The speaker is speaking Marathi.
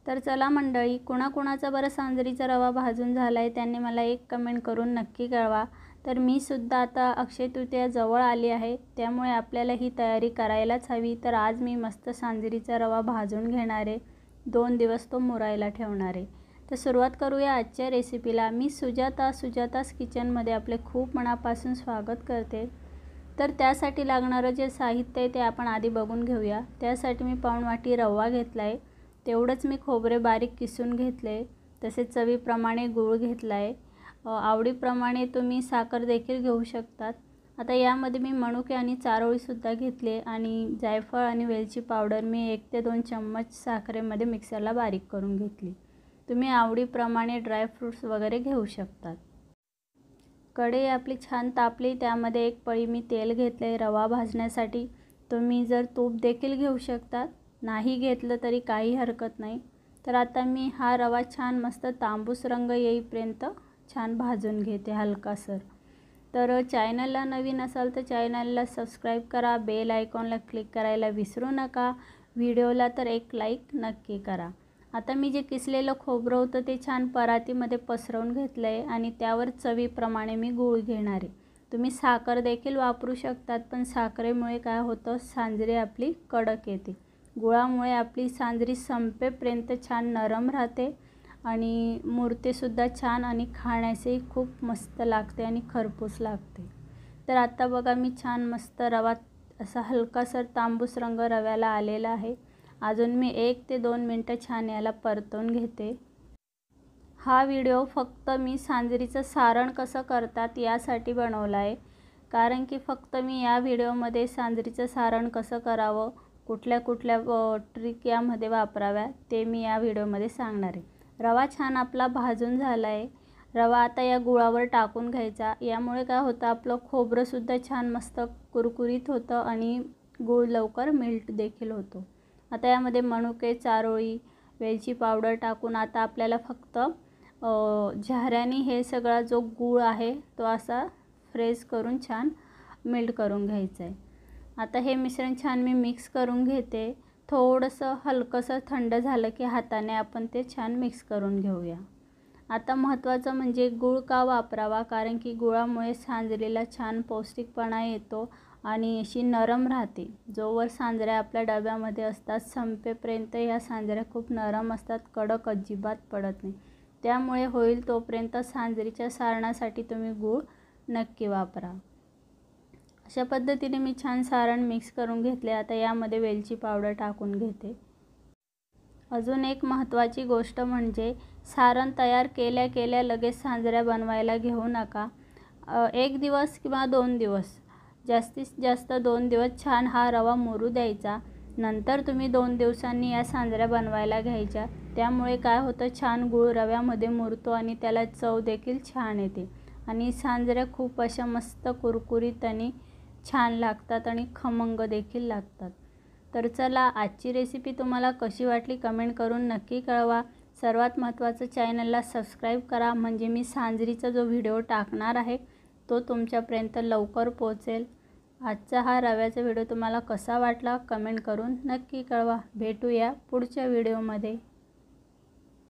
तर चला मंडळी, कुणाकुणाचा बरं सांजरीचा रवा भाजून झाला आहे त्यांनी मला एक कमेंट करून नक्की कळवा। तर मी सुद्धा आता अक्षय तृतीया जवळ आली आहे, त्यामुळे आपल्याला ही तयारी करायलाच हवी। तर आज मी मस्त सांजरीचा रवा भाजून घेणार आहे, 2 दिवस तो मुरायला ठेवणार आहे। तर सुरुवात करूया आजच्या रेसिपीला। मी सुजातास किचनमध्ये आपले खूप मनापासून स्वागत करते। तर त्यासाठी लागणारं जे साहित्य आहे ते आपण आधी बघून घेऊया। त्यासाठी मी पाऊण वाटी रवा घेतला आहे, तेवढंच मी खोबरे बारीक किसून घेतले, तसेच चवीप्रमाणे गूळ घेतला आहे। आवडीप्रमाणे तुम्ही साखर देखील घेऊ शकतात। आता यामध्ये मी मनुके आणि चारोळीसुद्धा घेतले आणि जायफळ आणि वेलची पावडर मी 1 ते 2 चम्मच साखरेमध्ये मिक्सरला बारीक करून घेतली। तुम्ही आवडीप्रमाणे ड्रायफ्रूट्स वगैरे घेऊ शकतात। कढई आपली छान तापली, त्यामध्ये 1 पळी मी तेल घेतले रवा भाजण्यासाठी। तुम्ही जर तूप देखील घेऊ शकतात, नाही घेतलं तरी काही हरकत नाही। तर आता मी हा रवा छान मस्त तांबूस रंग येईपर्यंत छान भाजून घेते हलकासर। तर चॅनलला नवीन असाल तर चॅनलला सबस्क्राईब करा, बेल आयकॉनला क्लिक करायला विसरू नका, व्हिडिओला तर एक लाईक नक्की करा। आता मी जे किसलेलं खोबरं होतं ते छान परातीमध्ये पसरवून घेतलं आहे आणि त्यावर चवीप्रमाणे मी गूळ घेणार आहे। तुम्ही साखर देखील वापरू शकतात, पण साखरेमुळे काय होतं, सांजरी आपली कडक येते। गुळामुळे आपली सांजरी संपेपर्यंत छान नरम राहते आणि मुरतेसुद्धा छान आणि खाण्यासही खूप मस्त लागते आणि खरपूस लागते। तर आता बघा मी छान मस्त रवा असा हलकासर तांबूस रंग रव्याला आलेला आहे। अजून मी 1 ते 2 मिनटं छान याला परतवून घेते। हा व्हिडिओ फक्त मी सांजरीचं सारण कसं करतात यासाठी बनवला आहे, कारण की फक्त मी या व्हिडिओमध्ये सांजरीचं सारण कसं करावं, कुठल्या ट्रिक यामध्ये वापराव्या ते मी या व्हिडिओमध्ये सांगणार आहे। रवा छान आपला भाजून झाला आहे। रवा आता या गुळावर टाकून घ्यायचा। यामुळे काय होतं, आपलं खोबरंसुद्धा छान मस्त कुरकुरीत होतं आणि गूळ लवकर मेल्ट देखील होतो। आता यामध्ये मनुके, चारोळी, वेलची पावडर टाकून आता आपल्याला फक्त झाऱ्याने हे सगळा जो गूळ आहे तो असा फ्रेश करून छान मेल्ट करून घ्यायचा आहे। आता हे मिश्रण छान मी मिक्स करून घेते। थोडंसं हलकंसं थंड झालं की हाताने आपण ते छान मिक्स करून घेऊया। आता महत्त्वाचं म्हणजे गूळ का वापरावा, कारण की गुळामुळे सांजरीला छान पौष्टिकपणा येतो आणि अशी नरम राहते। जोवर सांजऱ्या आपल्या डब्यामध्ये असतात संपेपर्यंत ह्या सांजऱ्या खूप नरम असतात, कडक अजिबात पडत नाही। त्यामुळे होईल तोपर्यंत सांजरीच्या सारणासाठी तुम्ही गूळ नक्की वापरा। अशा पद्धतीने मी छान सारण मिक्स करून घेतले। आता यामध्ये वेलची पावडर टाकून घेते। अजून एक महत्त्वाची गोष्ट म्हणजे सारण तयार केल्या लगेच सांजऱ्या बनवायला घेऊ नका। 1 दिवस किंवा 2 दिवस, जास्तीत जास्त 2 दिवस छान हा रवा मुरू द्यायचा। नंतर तुम्ही 2 दिवसांनी या सांजऱ्या बनवायला घ्यायच्या। त्यामुळे काय होतं, छान गूळ रव्यामध्ये मुरतो आणि त्याला चव देखील छान येते आणि सांजऱ्या खूप अशा मस्त कुरकुरीत आणि छान लागतात आणि खमंग देखील लागतात। तर चला, आजची रेसिपी तुम्हाला कशी वाटली कमेंट करून नक्की कळवा। सर्वात महत्त्वाचं, चॅनलला सबस्क्राईब करा, म्हणजे मी सांजरीचा जो व्हिडिओ टाकणार आहे तो तुमच्यापर्यंत लवकर पोहोचेल। आजचा हा रव्याचा व्हिडिओ तुम्हाला कसा वाटला कमेंट करून नक्की कळवा। भेटूया पुढच्या व्हिडिओमध्ये।